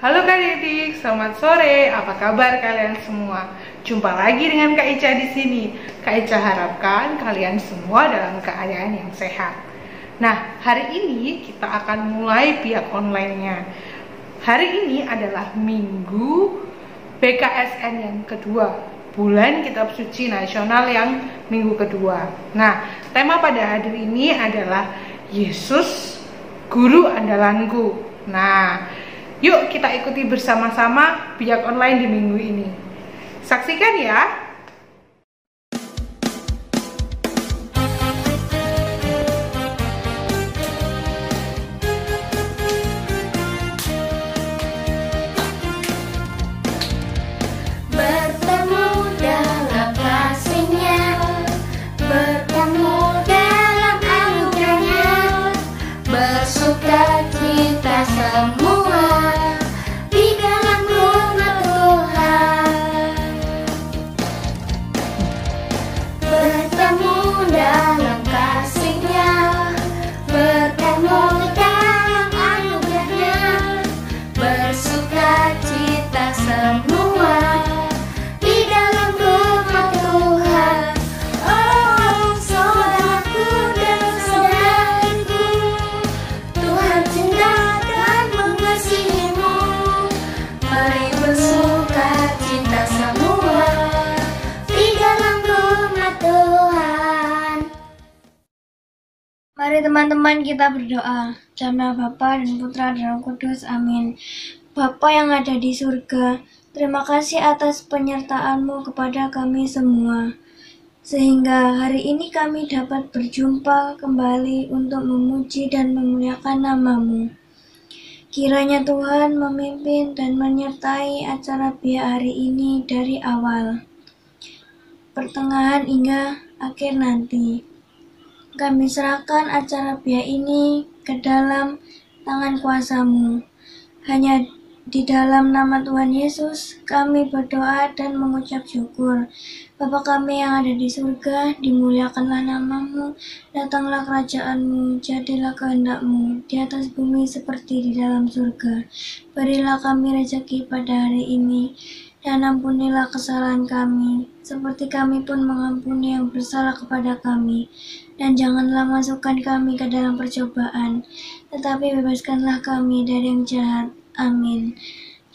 Halo adik-adik, selamat sore. Apa kabar kalian semua? Jumpa lagi dengan Kak Ica di sini. Kak Ica harapkan kalian semua dalam keadaan yang sehat. Nah, hari ini kita akan mulai pihak online-nya. Hari ini adalah Minggu BKSN yang kedua, bulan Kitab Suci Nasional yang minggu kedua. Nah, tema pada hari ini adalah Yesus, Guru Andalanku. Nah, yuk kita ikuti bersama-sama pihak online di minggu ini. Saksikan ya. Bertemu dalam kasih-Nya, bertemu dalam anugerah-Nya, bersuka cita semua di dalam rumah Tuhan. Bertemu dalam kasih-Nya, bertemu dalam anugerah-Nya, bersuka cita semua di dalam rumah Tuhan. Oh, saudaraku dan saudariku, Tuhan cinta dan mengasihimu. Mari bersuka cita semua di dalam rumah Tuhan. Mari teman-teman kita berdoa. Dalam nama Bapa dan Putra dan Roh Kudus. Amin. Bapa yang ada di surga, terima kasih atas penyertaan-Mu kepada kami semua, sehingga hari ini kami dapat berjumpa kembali untuk memuji dan memuliakan nama-Mu. Kiranya Tuhan memimpin dan menyertai acara biak hari ini dari awal, pertengahan hingga akhir nanti. Kami serahkan acara biak ini ke dalam tangan kuasa-Mu. Hanya di dalam nama Tuhan Yesus, kami berdoa dan mengucap syukur. Bapa kami yang ada di surga, dimuliakanlah nama-Mu, datanglah kerajaan-Mu, jadilah kehendak-Mu, di atas bumi seperti di dalam surga. Berilah kami rezeki pada hari ini, dan ampunilah kesalahan kami, seperti kami pun mengampuni yang bersalah kepada kami. Dan janganlah masukkan kami ke dalam percobaan, tetapi bebaskanlah kami dari yang jahat. Amin.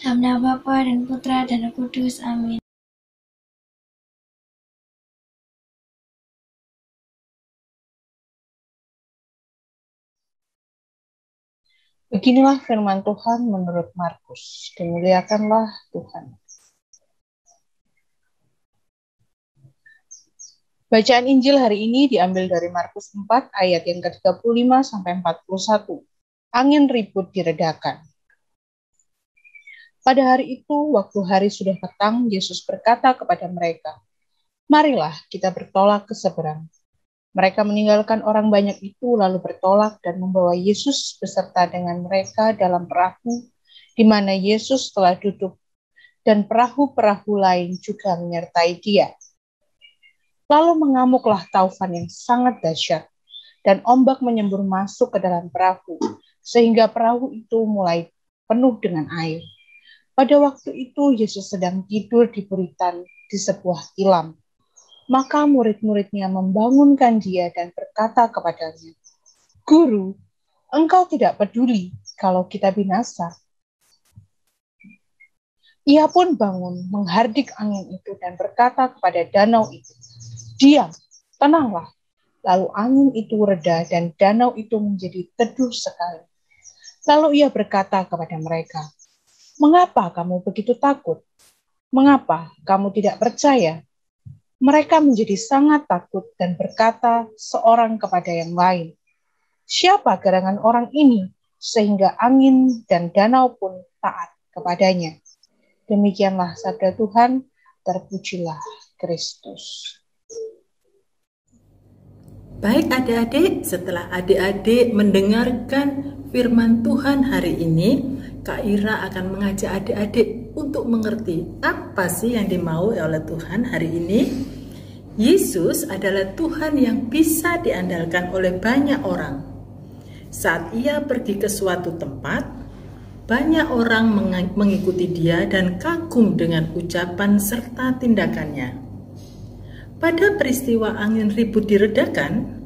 Dalam nama Bapa dan Putra dan Roh Kudus. Amin. Beginilah firman Tuhan menurut Markus. Dimuliakanlah Tuhan. Bacaan Injil hari ini diambil dari Markus 4 ayat yang ke-35 sampai 41. Angin ribut diredakan. Pada hari itu, waktu hari sudah petang, Yesus berkata kepada mereka, "Marilah kita bertolak ke seberang." Mereka meninggalkan orang banyak itu lalu bertolak dan membawa Yesus beserta dengan mereka dalam perahu di mana Yesus telah duduk, dan perahu-perahu lain juga menyertai Dia. Lalu mengamuklah taufan yang sangat dahsyat, dan ombak menyembur masuk ke dalam perahu, sehingga perahu itu mulai penuh dengan air. Pada waktu itu Yesus sedang tidur di buritan di sebuah tilam. Maka murid-muridnya membangunkan Dia dan berkata kepadanya, "Guru, Engkau tidak peduli kalau kita binasa." Ia pun bangun, menghardik angin itu dan berkata kepada danau itu, "Diam, tenanglah." Lalu angin itu reda dan danau itu menjadi teduh sekali. Lalu ia berkata kepada mereka, "Mengapa kamu begitu takut? Mengapa kamu tidak percaya?" Mereka menjadi sangat takut dan berkata seorang kepada yang lain, "Siapa gerangan orang ini sehingga angin dan danau pun taat kepadanya?" Demikianlah sabda Tuhan, terpujilah Kristus. Baik adik-adik, setelah adik-adik mendengarkan firman Tuhan hari ini, Kak Ira akan mengajak adik-adik untuk mengerti apa sih yang dimau oleh Tuhan hari ini. Yesus adalah Tuhan yang bisa diandalkan oleh banyak orang. Saat ia pergi ke suatu tempat, banyak orang mengikuti dia dan kagum dengan ucapan serta tindakannya. Pada peristiwa angin ribut diredakan,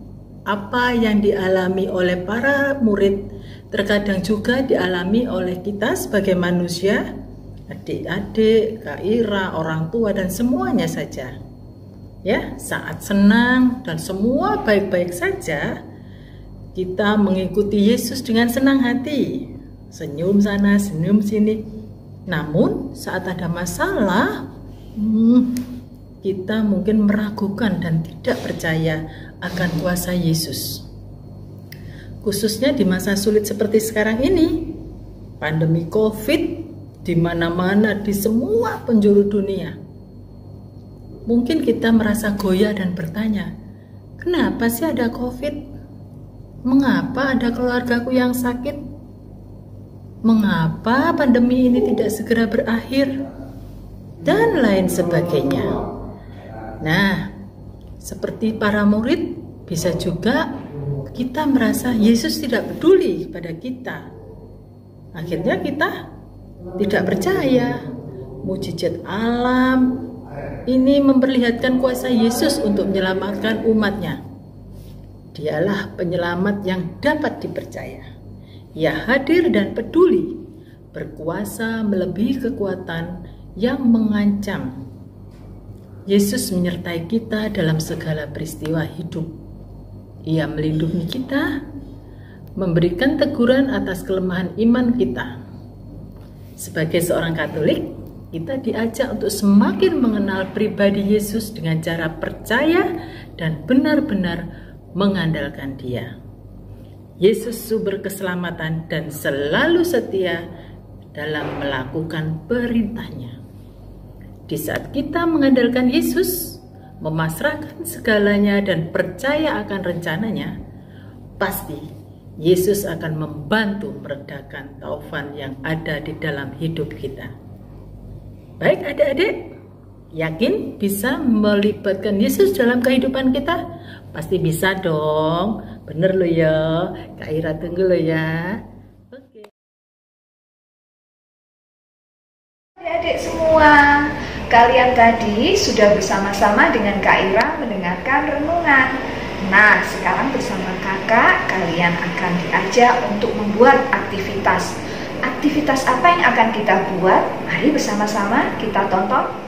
apa yang dialami oleh para murid terkadang juga dialami oleh kita sebagai manusia, adik-adik, Kak Ira, orang tua, dan semuanya saja. Ya, saat senang dan semua baik-baik saja, kita mengikuti Yesus dengan senang hati. Senyum sana, senyum sini. Namun saat ada masalah, kita mungkin meragukan dan tidak percaya akan kuasa Yesus. Khususnya di masa sulit seperti sekarang ini, pandemi COVID di mana-mana di semua penjuru dunia. Mungkin kita merasa goyah dan bertanya, kenapa sih ada COVID? Mengapa ada keluargaku yang sakit? Mengapa pandemi ini tidak segera berakhir? Dan lain sebagainya. Nah, seperti para murid, bisa juga kita merasa Yesus tidak peduli pada kita. Akhirnya kita tidak percaya. Mukjizat alam ini memperlihatkan kuasa Yesus untuk menyelamatkan umatnya. Dialah penyelamat yang dapat dipercaya. Ia hadir dan peduli, berkuasa melebihi kekuatan yang mengancam. Yesus menyertai kita dalam segala peristiwa hidup. Ia melindungi kita, memberikan teguran atas kelemahan iman kita. Sebagai seorang Katolik, kita diajak untuk semakin mengenal pribadi Yesus dengan cara percaya dan benar-benar mengandalkan Dia. Yesus sumber keselamatan dan selalu setia dalam melakukan perintah-Nya. Di saat kita mengandalkan Yesus, memasrahkan segalanya dan percaya akan rencananya, pasti Yesus akan membantu meredakan taufan yang ada di dalam hidup kita. Baik adik-adik, yakin bisa melibatkan Yesus dalam kehidupan kita? Pasti bisa dong. Bener lo ya, Kak Ira tunggu lo ya. Oke. Adik-adik semua, kalian tadi sudah bersama-sama dengan Kak Ira mendengarkan renungan. Nah, sekarang bersama kakak, kalian akan diajak untuk membuat aktivitas. Aktivitas apa yang akan kita buat? Mari bersama-sama kita tonton.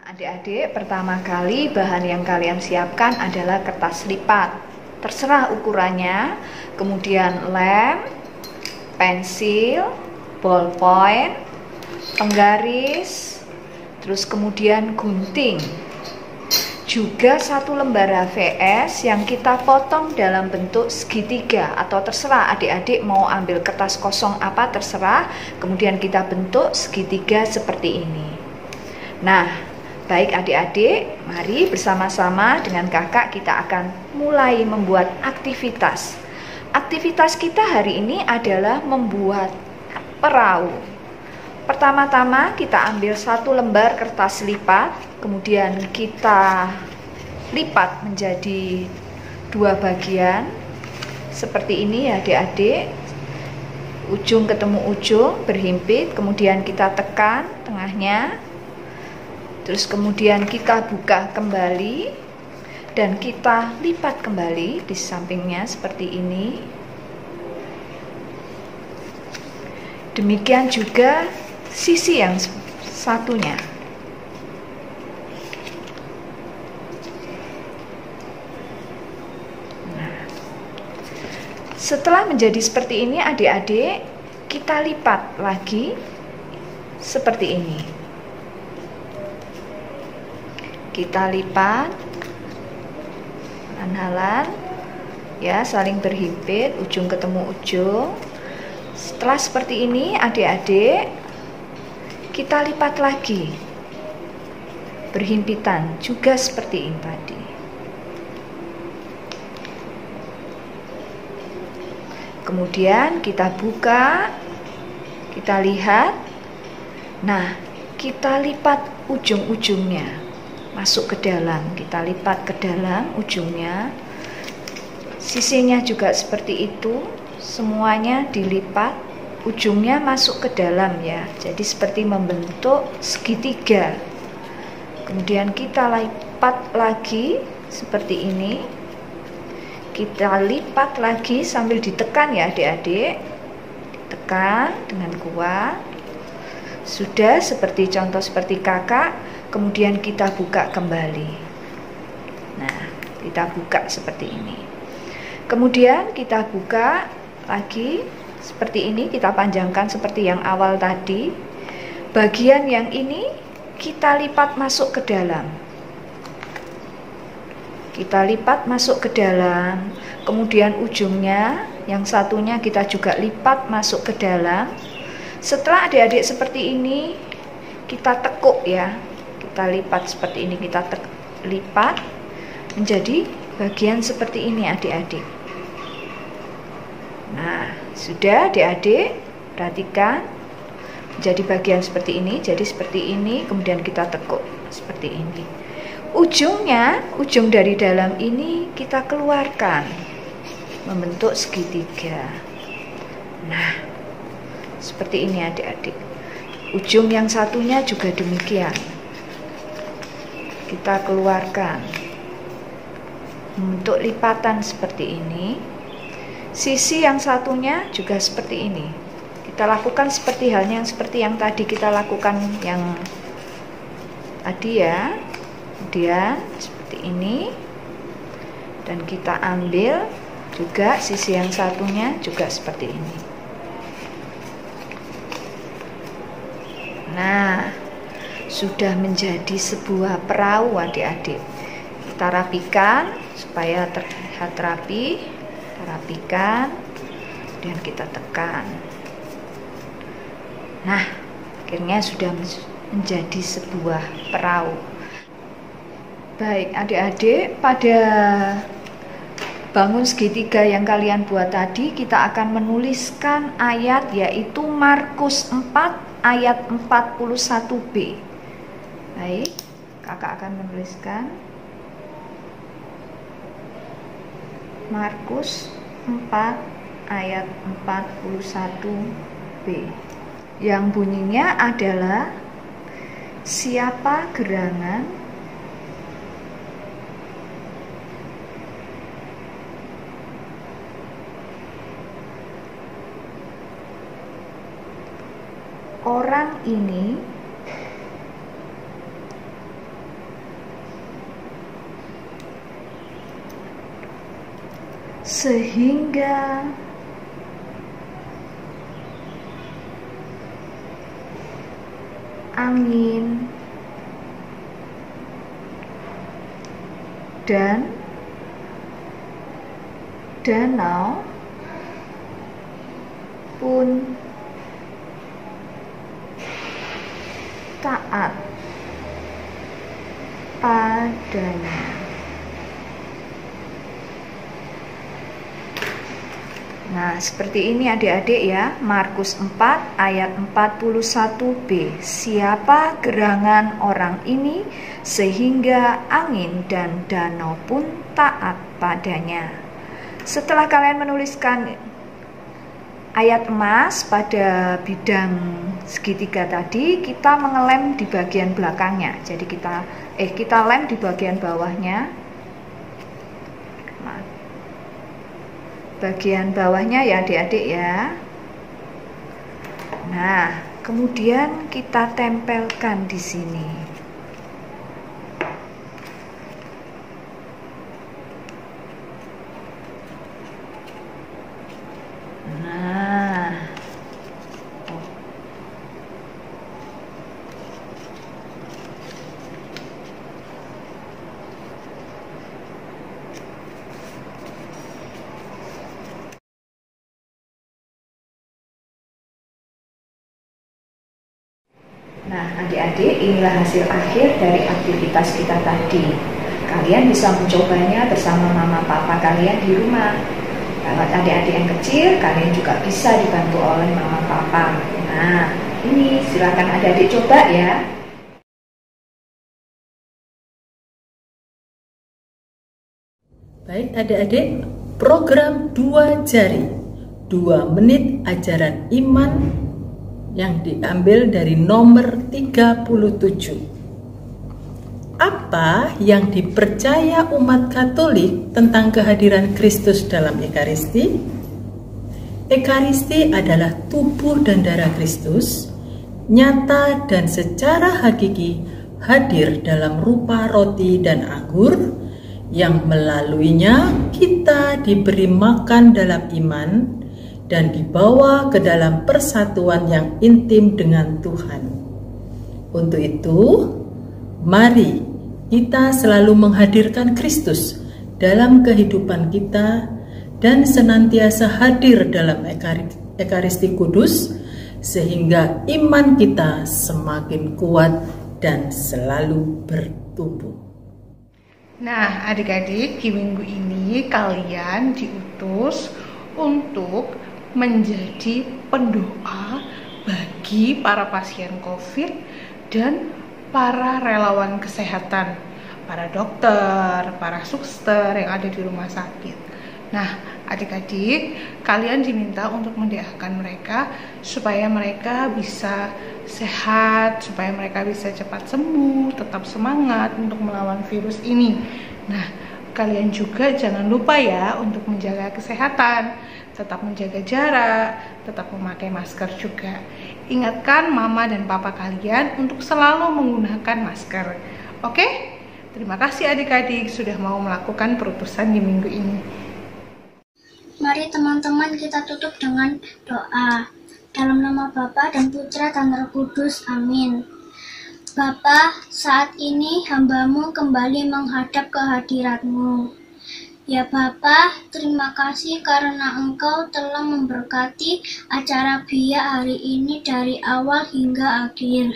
Adik-adik, pertama kali bahan yang kalian siapkan adalah kertas lipat. Terserah ukurannya, kemudian lem, pensil, ballpoint, penggaris, terus kemudian gunting. Juga 1 lembar HVS yang kita potong dalam bentuk segitiga, atau terserah adik-adik mau ambil kertas kosong apa terserah, kemudian kita bentuk segitiga seperti ini. Nah, baik adik-adik, mari bersama-sama dengan kakak kita akan mulai membuat aktivitas. Aktivitas kita hari ini adalah membuat perahu. Pertama-tama kita ambil 1 lembar kertas lipat, kemudian kita lipat menjadi 2 bagian. Seperti ini ya adik-adik, ujung ketemu ujung berhimpit, kemudian kita tekan tengahnya. Terus kemudian kita buka kembali dan kita lipat kembali di sampingnya seperti ini. Demikian juga sisi yang satunya. Nah, setelah menjadi seperti ini adik-adik, kita lipat lagi seperti ini. Kita lipat halan-halan ya, saling berhimpit, ujung ketemu ujung. Setelah seperti ini adik-adik, kita lipat lagi berhimpitan juga seperti ini tadi. Kemudian kita buka, kita lihat. Nah, kita lipat ujung-ujungnya masuk ke dalam, kita lipat ke dalam ujungnya. Sisinya juga seperti itu, semuanya dilipat, ujungnya masuk ke dalam ya. Jadi seperti membentuk segitiga. Kemudian kita lipat lagi seperti ini. Kita lipat lagi sambil ditekan ya adik-adik. Ditekan dengan kuat. Sudah seperti contoh seperti kakak, kemudian kita buka kembali. Nah, kita buka seperti ini. Kemudian kita buka lagi seperti ini, kita panjangkan seperti yang awal tadi. Bagian yang ini kita lipat masuk ke dalam. Kita lipat masuk ke dalam. Kemudian ujungnya yang satunya kita juga lipat masuk ke dalam. Setelah adik-adik seperti ini, kita tekuk ya. Kita lipat seperti ini, kita lipat menjadi bagian seperti ini adik-adik. Nah, sudah adik-adik, perhatikan. Jadi bagian seperti ini, jadi seperti ini, kemudian kita tekuk seperti ini. Ujungnya, ujung dari dalam ini kita keluarkan, membentuk segitiga. Nah, seperti ini adik-adik. Ujung yang satunya juga demikian. Kita keluarkan, membentuk lipatan seperti ini. Sisi yang satunya juga seperti ini. Kita lakukan seperti halnya seperti yang tadi kita lakukan yang tadi ya. Kemudian seperti ini. Dan kita ambil juga sisi yang satunya juga seperti ini. Nah, sudah menjadi sebuah perahu adik-adik. Kita rapikan supaya terlihat rapi. Kita rapikan dan kita tekan. Nah, akhirnya sudah menjadi sebuah perahu. Baik adik-adik, pada bangun segitiga yang kalian buat tadi, kita akan menuliskan ayat yaitu Markus 4 ayat 41b. Baik, kakak akan menuliskan Markus 4 ayat 41b yang bunyinya adalah, siapa gerangan orang ini sehingga angin dan danau pun taat padanya. Nah, seperti ini adik-adik ya, Markus 4 ayat 41b. Siapa gerangan orang ini sehingga angin dan danau pun taat padanya. Setelah kalian menuliskan ayat emas pada bidang segitiga tadi, kita mengelem di bagian belakangnya. Jadi kita lem di bagian bawahnya. Bagian bawahnya ya adik-adik ya. Nah, kemudian kita tempelkan di sini. Nah, adik-adik, inilah hasil akhir dari aktivitas kita tadi. Kalian bisa mencobanya bersama mama papa kalian di rumah. Kalau adik-adik yang kecil, kalian juga bisa dibantu oleh mama papa. Nah, ini silakan adik-adik coba ya. Baik adik-adik, program 2 jari, 2 menit ajaran iman yang diambil dari nomor 37. Apa yang dipercaya umat Katolik tentang kehadiran Kristus dalam Ekaristi? Ekaristi adalah tubuh dan darah Kristus, nyata dan secara hakiki hadir dalam rupa roti dan anggur, yang melaluinya kita diberi makan dalam iman dan dibawa ke dalam persatuan yang intim dengan Tuhan. Untuk itu, mari kita selalu menghadirkan Kristus dalam kehidupan kita dan senantiasa hadir dalam Ekaristi Kudus, sehingga iman kita semakin kuat dan selalu bertumbuh. Nah, adik-adik, di minggu ini kalian diutus untuk menjadi pendoa bagi para pasien COVID dan para relawan kesehatan, para dokter, para suster yang ada di rumah sakit. Nah, adik-adik, kalian diminta untuk mendoakan mereka supaya mereka bisa sehat, supaya mereka bisa cepat sembuh, tetap semangat untuk melawan virus ini. Nah, kalian juga jangan lupa ya untuk menjaga kesehatan, tetap menjaga jarak, tetap memakai masker juga. Ingatkan mama dan papa kalian untuk selalu menggunakan masker. Oke? Terima kasih adik-adik sudah mau melakukan perutusan di minggu ini. Mari teman-teman kita tutup dengan doa. Dalam nama Bapa dan Putra dan Roh Kudus, amin. Bapa, saat ini hamba-Mu kembali menghadap kehadirat-Mu. Ya Bapa, terima kasih karena Engkau telah memberkati acara BIA hari ini dari awal hingga akhir.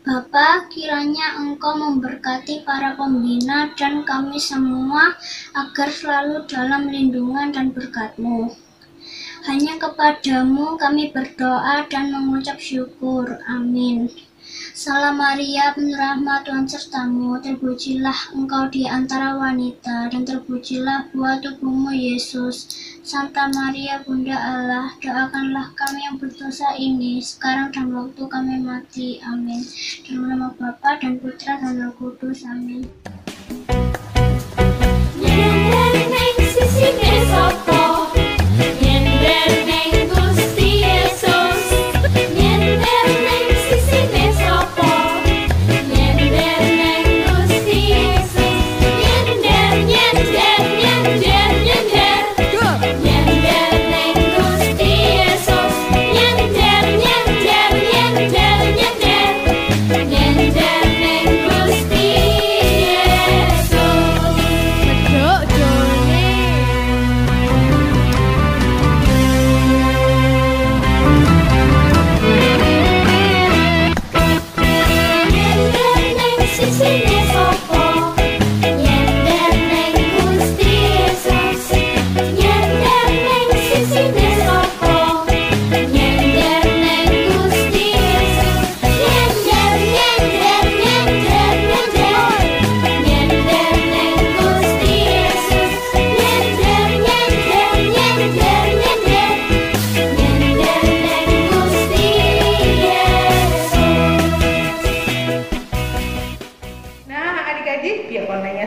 Bapa, kiranya Engkau memberkati para pembina dan kami semua agar selalu dalam lindungan dan berkat-Mu. Hanya kepadamu kami berdoa dan mengucap syukur. Amin. Salam Maria, penuh rahmat, Tuhan sertamu, terpujilah engkau di antara wanita, dan terpujilah buah tubuhmu, Yesus. Santa Maria, Bunda Allah, doakanlah kami yang berdosa ini, sekarang dan waktu kami mati. Amin. Dalam nama Bapa dan Putra dan Roh Kudus. Amin.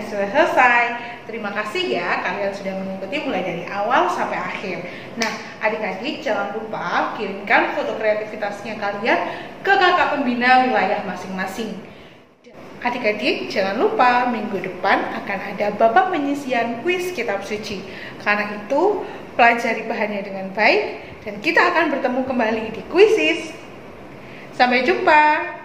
Selesai. Terima kasih ya kalian sudah mengikuti mulai dari awal sampai akhir. Nah, Adik-adik jangan lupa kirimkan foto kreativitasnya kalian ke kakak pembina wilayah masing-masing. Adik-adik jangan lupa minggu depan akan ada babak penyisian kuis kitab suci. Karena itu pelajari bahannya dengan baik dan kita akan bertemu kembali di Kuisis. Sampai jumpa.